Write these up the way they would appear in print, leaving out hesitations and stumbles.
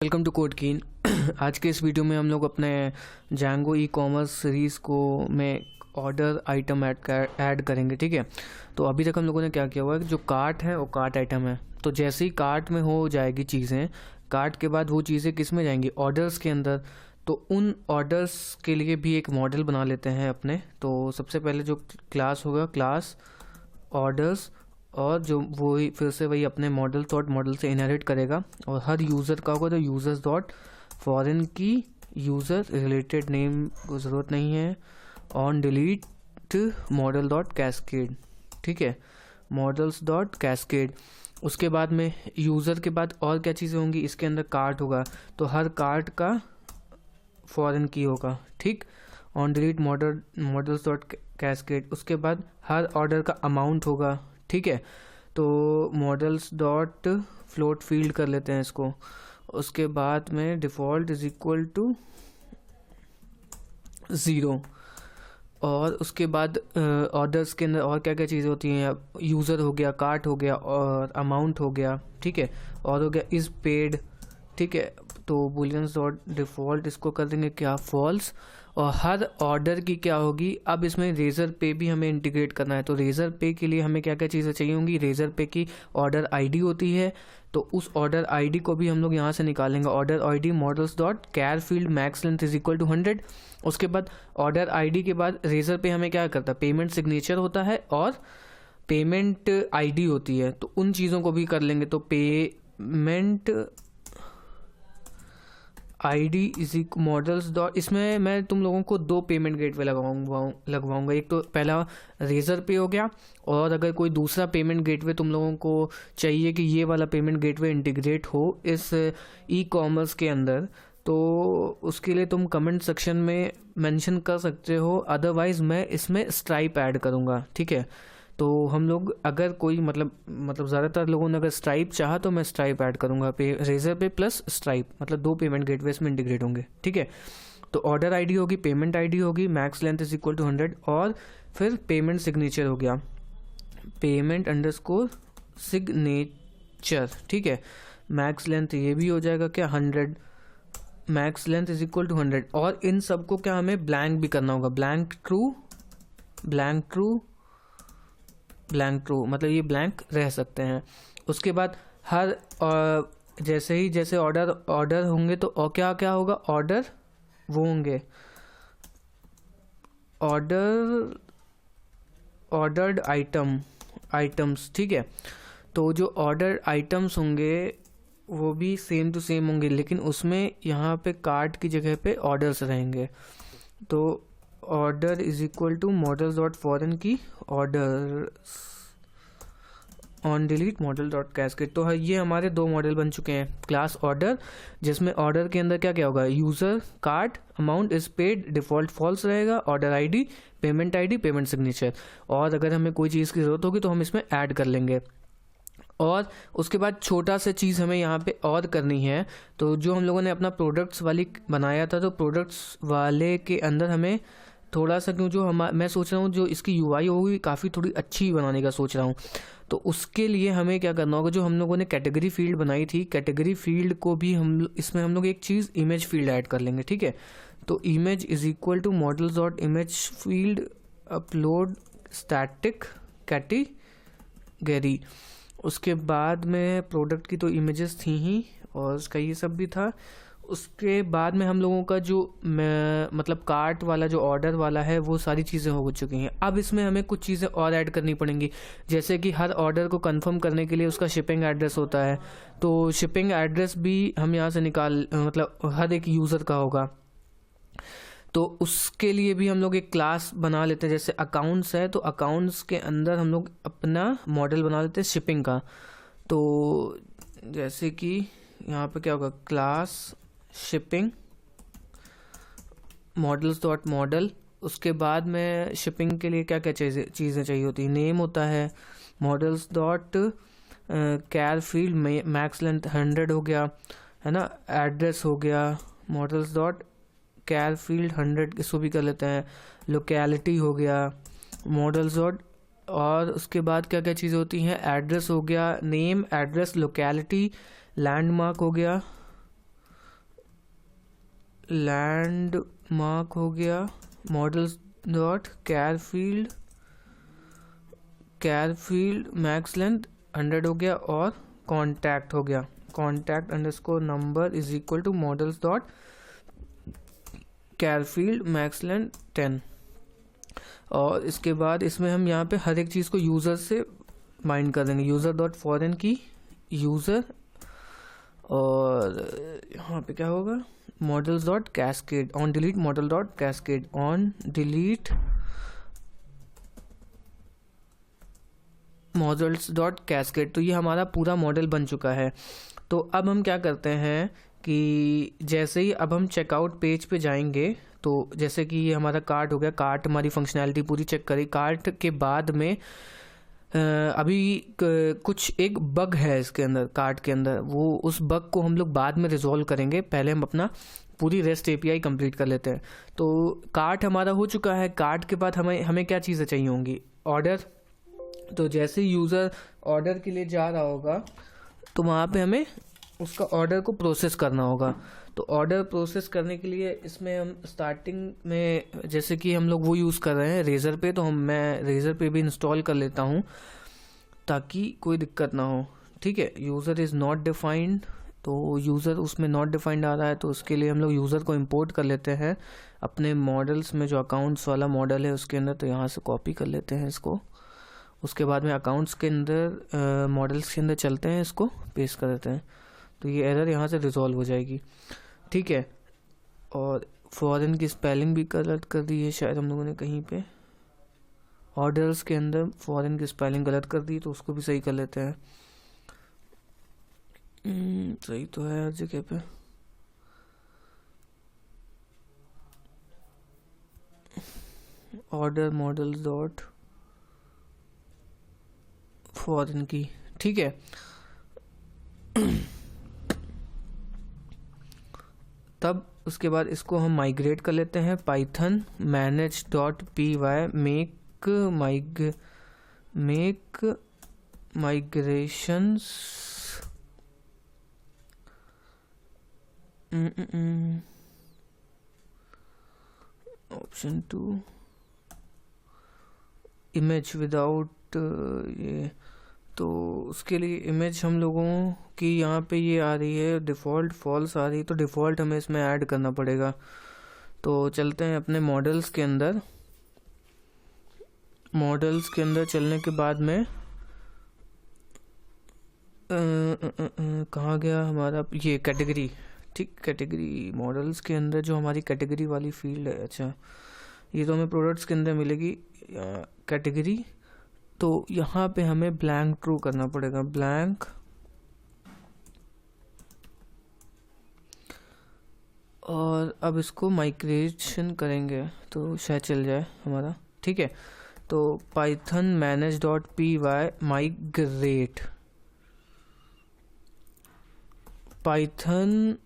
Welcome to code कीन। आज के इस वीडियो में हम लोग अपने जैंगो ई कॉमर्स सीरीज़ को में ऑर्डर आइटम ऐड करेंगे। ठीक है, तो अभी तक हम लोगों ने क्या किया हुआ है, जो कार्ट है वो कार्ट आइटम है। तो जैसे ही कार्ट में हो जाएगी चीज़ें, कार्ट के बाद वो चीज़ें किस में जाएंगी, ऑर्डर्स के अंदर। तो उन ऑर्डर्स के लिए भी एक मॉडल बना लेते हैं अपने। तो सबसे पहले जो क्लास होगा, क्लास ऑर्डर्स, और जो वही फिर से वही अपने मॉडल से इनहेरिट करेगा। और हर यूज़र का होगा तो यूज़र्स डॉट फॉरेन की यूज़र रिलेटेड नेम को ज़रूरत नहीं है, on delete model dot cascade. ठीक है, मॉडल्स डॉट कैस्केड। उसके बाद में यूज़र के बाद और क्या चीज़ें होंगी, इसके अंदर कार्ट होगा तो हर कार्ट का फॉरेन की होगा। ठीक, on delete models dot cascade. उसके बाद हर ऑर्डर का अमाउंट होगा। ठीक है, तो मॉडल्स डॉट फ्लोट फील्ड कर लेते हैं इसको। उसके बाद में डिफ़ॉल्ट इज इक्वल टू 0। और उसके बाद ऑर्डर्स के अंदर और क्या क्या चीज़ें होती हैं, यूज़र हो गया, कार्ट हो गया, और अमाउंट हो गया। ठीक है, और हो गया इज़ पेड। ठीक है, तो बुलियंस डॉट डिफ़ॉल्ट इसको कर देंगे क्या, फॉल्स। और हर ऑर्डर की क्या होगी, अब इसमें रेज़र पे भी हमें इंटीग्रेट करना है। तो रेज़र पे के लिए हमें क्या क्या चीज़ें चाहिए होंगी, रेज़र पे की ऑर्डर आईडी होती है, तो उस ऑर्डर आईडी को भी हम लोग यहाँ से निकालेंगे। Order ID models dot char field max length is equal to 100। उसके बाद ऑर्डर आईडी के बाद रेज़र पे हमें क्या करता है, पेमेंट सिग्नेचर होता है और पेमेंट आईडी होती है, तो उन चीज़ों को भी कर लेंगे। तो payment ID is models dot, इसमें मैं तुम लोगों को दो पेमेंट गेटवे लगवाऊंगा। एक तो पहला रेज़र पे हो गया, और अगर कोई दूसरा पेमेंट गेटवे तुम लोगों को चाहिए कि ये वाला पेमेंट गेटवे इंटीग्रेट हो इस ई कॉमर्स के अंदर, तो उसके लिए तुम कमेंट सेक्शन में मेंशन कर सकते हो। अदरवाइज़ मैं इसमें स्ट्राइप ऐड करूँगा। ठीक है, तो हम लोग अगर कोई मतलब ज़्यादातर लोगों ने अगर स्ट्राइप चाहा तो मैं स्ट्राइप ऐड करूँगा, रेज़र पे प्लस स्ट्राइप, मतलब दो पेमेंट गेटवेज में इंटीग्रेट होंगे। ठीक है, तो ऑर्डर आईडी होगी, पेमेंट आईडी होगी, max length is equal to 100, और फिर पेमेंट सिग्नेचर हो गया, पेमेंट अंडरस्कोर सिग्नेचर। ठीक है, मैक्स लेंथ ये भी हो जाएगा क्या, 100, max length is equal to 100। और इन सबको क्या हमें ब्लैंक भी करना होगा, blank true, blank true, blank true, मतलब ये ब्लैंक रह सकते हैं। उसके बाद हर जैसे ऑर्डर होंगे तो और क्या क्या होगा, ऑर्डर वो होंगे ऑर्डर्ड आइटम्स। ठीक है, तो जो ऑर्डर आइटम्स होंगे वो भी सेम टू सेम होंगे, लेकिन उसमें यहाँ पे कार्ट की जगह पे ऑर्डर्स रहेंगे। तो order is equal to models dot foreign key order on delete model dot cascade. तो ये हमारे दो मॉडल बन चुके हैं, क्लास ऑर्डर, जिसमें ऑर्डर के अंदर क्या क्या होगा, user, cart, amount is paid, default false रहेगा, ऑर्डर आईडी, पेमेंट सिग्नेचर। और अगर हमें कोई चीज़ की ज़रूरत होगी तो हम इसमें ऐड कर लेंगे। और उसके बाद छोटा सा चीज़ हमें यहाँ पे और करनी है। तो जो हम लोगों ने अपना प्रोडक्ट्स वाली बनाया था, तो प्रोडक्ट्स वाले के अंदर हमें थोड़ा सा, क्यों जो मैं सोच रहा हूँ जो इसकी यूआई होगी काफ़ी थोड़ी अच्छी बनाने का सोच रहा हूँ। तो उसके लिए हमें क्या करना होगा, जो हम लोगों ने कैटेगरी फील्ड बनाई थी, कैटेगरी फील्ड को भी इसमें हम लोग एक चीज़ इमेज फील्ड ऐड कर लेंगे। ठीक है, तो image is equal to models dot image field upload static category. उसके बाद में प्रोडक्ट की तो इमेजेस थी ही, और उसका ये सब भी था। उसके बाद में हम लोगों का जो मतलब कार्ट वाला जो ऑर्डर वाला है वो सारी चीज़ें हो चुकी हैं। अब इसमें हमें कुछ चीज़ें और ऐड करनी पड़ेंगी, जैसे कि हर ऑर्डर को कंफर्म करने के लिए उसका शिपिंग एड्रेस होता है, तो शिपिंग एड्रेस भी हम यहाँ से मतलब हर एक यूज़र का होगा। तो उसके लिए भी हम लोग एक क्लास बना लेते हैं, जैसे अकाउंट्स है तो अकाउंट्स के अंदर हम लोग अपना मॉडल बना लेते हैं शिपिंग का। तो जैसे कि यहाँ पे क्या होगा, class shipping models dot model. उसके बाद में शिपिंग के लिए क्या क्या चीज़ें चाहिए होती है, नेम होता है, models dot char field max length 100 हो गया, है ना, एड्रेस हो गया, मॉडल्स डॉट कैर फील्ड 100 इसको भी कर लेते हैं, लोकेलिटी हो गया, मॉडल्स डॉट, और उसके बाद क्या क्या चीज़ें होती हैं, एड्रेस हो गया, नेम, एड्रेस, लोकेलिटी, लैंडमार्क हो गया, लैंडमार्क हो गया, models dot char field max length 100 हो गया, और कॉन्टैक्ट हो गया, contact underscore number is equal to models dot char field max length 10। और इसके बाद इसमें हम यहाँ पे हर एक चीज़ को यूज़र से बाइंड कर देंगे, यूज़र डॉट फॉरेन की यूज़र, और यहाँ पे क्या होगा, models dot cascade on delete model dot cascade on delete models dot cascade. तो ये हमारा पूरा मॉडल बन चुका है। तो अब हम क्या करते हैं कि जैसे ही अब हम चेकआउट पेज पे जाएंगे, तो जैसे कि ये हमारा कार्ट हो गया, कार्ट हमारी फंक्शनैलिटी पूरी चेक करी। कार्ट के बाद में अभी कुछ एक बग है इसके अंदर, कार्ट के अंदर, वो उस बग को हम लोग बाद में रिजॉल्व करेंगे, पहले हम अपना पूरी रेस्ट एपीआई कंप्लीट कर लेते हैं। तो कार्ट हमारा हो चुका है। कार्ट के बाद हमें क्या चीज़ें चाहिए होंगी, ऑर्डर। तो जैसे यूज़र ऑर्डर के लिए जा रहा होगा तो वहाँ पे हमें उसका ऑर्डर को प्रोसेस करना होगा। तो ऑर्डर प्रोसेस करने के लिए इसमें हम स्टार्टिंग में, जैसे कि हम लोग वो यूज़ कर रहे हैं रेज़र पे, तो मैं रेज़र पे भी इंस्टॉल कर लेता हूँ ताकि कोई दिक्कत ना हो। ठीक है, यूज़र इज़ नॉट डिफाइंड, तो यूज़र उसमें नॉट डिफाइंड आ रहा है, तो उसके लिए हम लोग यूज़र को इंपोर्ट कर लेते हैं अपने मॉडल्स में, जो अकाउंट्स वाला मॉडल है उसके अंदर। तो यहाँ से कॉपी कर लेते हैं इसको, उसके बाद में अकाउंट्स के अंदर मॉडल्स के अंदर चलते हैं, इसको पेस्ट कर देते हैं, तो ये एरर यहाँ से रिजॉल्व हो जाएगी। ठीक है, और फॉरेन की स्पेलिंग भी गलत कर दी है शायद हम लोगों ने कहीं पे, ऑर्डर्स के अंदर फॉरेन की स्पेलिंग गलत कर दी, तो उसको भी सही कर लेते हैं। सही तो है हर जगह पे। ऑर्डर मॉडल्स डॉट फॉरेन की, ठीक है। तब उसके बाद इसको हम माइग्रेट कर लेते हैं, Python manage dot p y make migrations option 2 image without ये, तो उसके लिए इमेज हम लोगों की यहाँ पे ये आ रही है डिफ़ॉल्ट फॉल्स आ रही है, तो डिफ़ॉल्ट हमें इसमें ऐड करना पड़ेगा। तो चलते हैं अपने मॉडल्स के अंदर, मॉडल्स के अंदर चलने के बाद में कहाँ गया हमारा ये कैटेगरी। ठीक, कैटेगरी मॉडल्स के अंदर जो हमारी कैटेगरी वाली फील्ड है, अच्छा ये तो हमें प्रोडक्ट्स के अंदर मिलेगी कैटेगरी, तो यहाँ पे हमें ब्लैंक ट्रू करना पड़ेगा, ब्लैंक, और अब इसको माइग्रेशन करेंगे तो शायद चल जाए हमारा। ठीक है, तो Python manage dot p y migrate, Python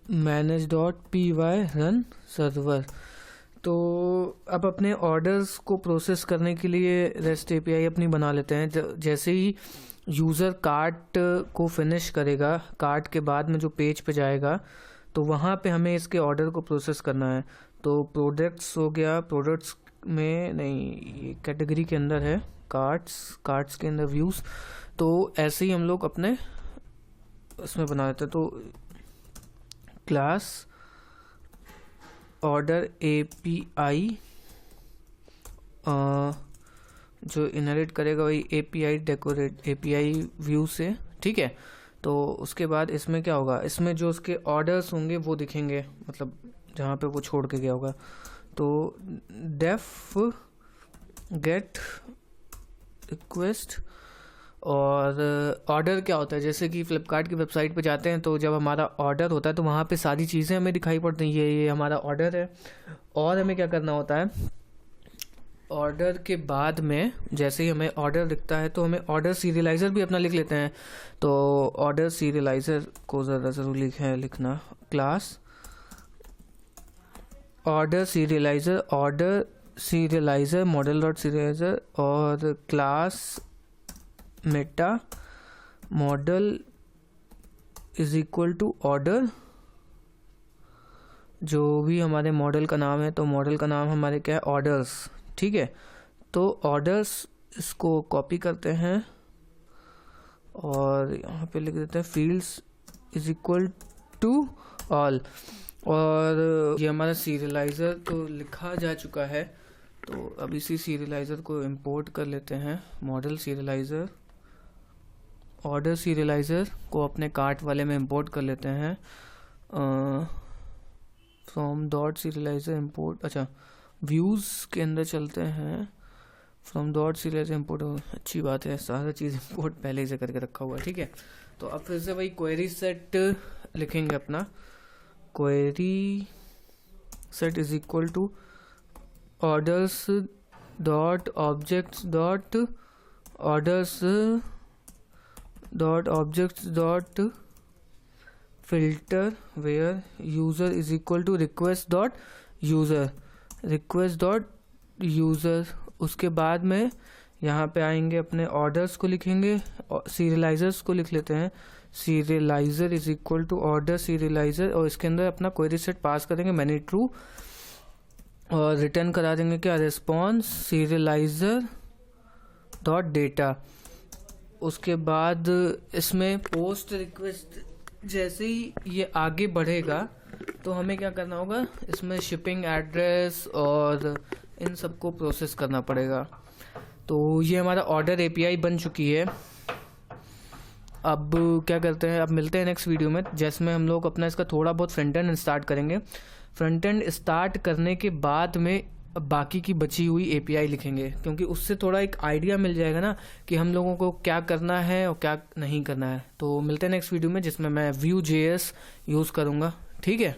manage dot p y run server. तो अब अपने ऑर्डर्स को प्रोसेस करने के लिए रेस्ट एपीआई अपनी बना लेते हैं। जैसे ही यूज़र कार्ट को फिनिश करेगा, कार्ट के बाद में जो पेज पे जाएगा, तो वहाँ पे हमें इसके ऑर्डर को प्रोसेस करना है। तो प्रोडक्ट्स हो गया, प्रोडक्ट्स में नहीं, ये कैटेगरी के अंदर है, कार्ट्स के अंदर व्यूज़। तो ऐसे ही हम लोग अपने उसमें बना देते हैं। तो क्लास ऑर्डर एपीआई जो इनहेरिट करेगा वही एपीआई डेकोरेट एपीआई व्यू से। ठीक है, तो उसके बाद इसमें क्या होगा, इसमें जो उसके ऑर्डर्स होंगे वो दिखेंगे, मतलब जहाँ पे वो छोड़ के गया होगा। तो डेफ गेट रिक्वेस्ट, और ऑर्डर क्या होता है, जैसे कि फ्लिपकार्ट की वेबसाइट पे जाते हैं तो जब हमारा ऑर्डर होता है तो वहाँ पे सारी चीज़ें हमें दिखाई पड़ती हैं, ये हमारा ऑर्डर है। और हमें क्या करना होता है, ऑर्डर के बाद में जैसे ही हमें ऑर्डर दिखता है तो हमें ऑर्डर सीरियलाइज़र भी अपना लिख लेते हैं। तो ऑर्डर सीरियलाइज़र को ज़रा ज़रूर लिखना, class order serializer model dot serializer, और class meta model is equal to order जो भी हमारे मॉडल का नाम है, तो मॉडल का नाम हमारे क्या है, ऑर्डर्स। ठीक है, तो ऑर्डर्स इसको कॉपी करते हैं और यहाँ पे लिख देते हैं fields is equal to all. और ये हमारा सीरियलाइज़र तो लिखा जा चुका है, तो अब इसी सीरियलाइज़र को इंपोर्ट कर लेते हैं। मॉडल सीरियलाइज़र, ऑर्डर सीरियलाइज़र को अपने कार्ट वाले में इंपोर्ट कर लेते हैं। फ्रॉम डॉट सीरियलाइज़र इंपोर्ट, अच्छा व्यूज़ के अंदर चलते हैं। फ्रॉम डॉट सीरियलाइज़र इंपोर्ट, अच्छी बात है, सारा चीज़ इंपोर्ट पहले से करके रखा हुआ है। ठीक है, तो अब फिर से वही क्वेरी सेट लिखेंगे अपना। Query set is equal to orders dot objects dot orders dot objects dot filter where user is equal to request dot user, request dot user. उसके बाद में यहाँ पे आएंगे, अपने ऑर्डर्स को लिखेंगे, सीरियलाइजर्स को लिख लेते हैं। Serializer is equal to order serializer, और इसके अंदर अपना क्वेरी सेट पास करेंगे मैनी ट्रू, और रिटर्न करा देंगे क्या, रिस्पॉन्स सीरियलाइजर डॉट डेटा। उसके बाद इसमें पोस्ट रिक्वेस्ट जैसे ही ये आगे बढ़ेगा तो हमें क्या करना होगा, इसमें शिपिंग एड्रेस और इन सबको प्रोसेस करना पड़ेगा। तो ये हमारा ऑर्डर एपीआई बन चुकी है। अब क्या करते हैं, अब मिलते हैं नेक्स्ट वीडियो में, जिसमें हम लोग अपना इसका थोड़ा बहुत फ्रंट एंड स्टार्ट करेंगे। फ्रंट एंड स्टार्ट करने के बाद में बाकी की बची हुई एपीआई लिखेंगे, क्योंकि उससे थोड़ा एक आइडिया मिल जाएगा ना कि हम लोगों को क्या करना है और क्या नहीं करना है। तो मिलते हैं नेक्स्ट वीडियो में, जिसमें मैं Vue.js यूज़ करूँगा। ठीक है।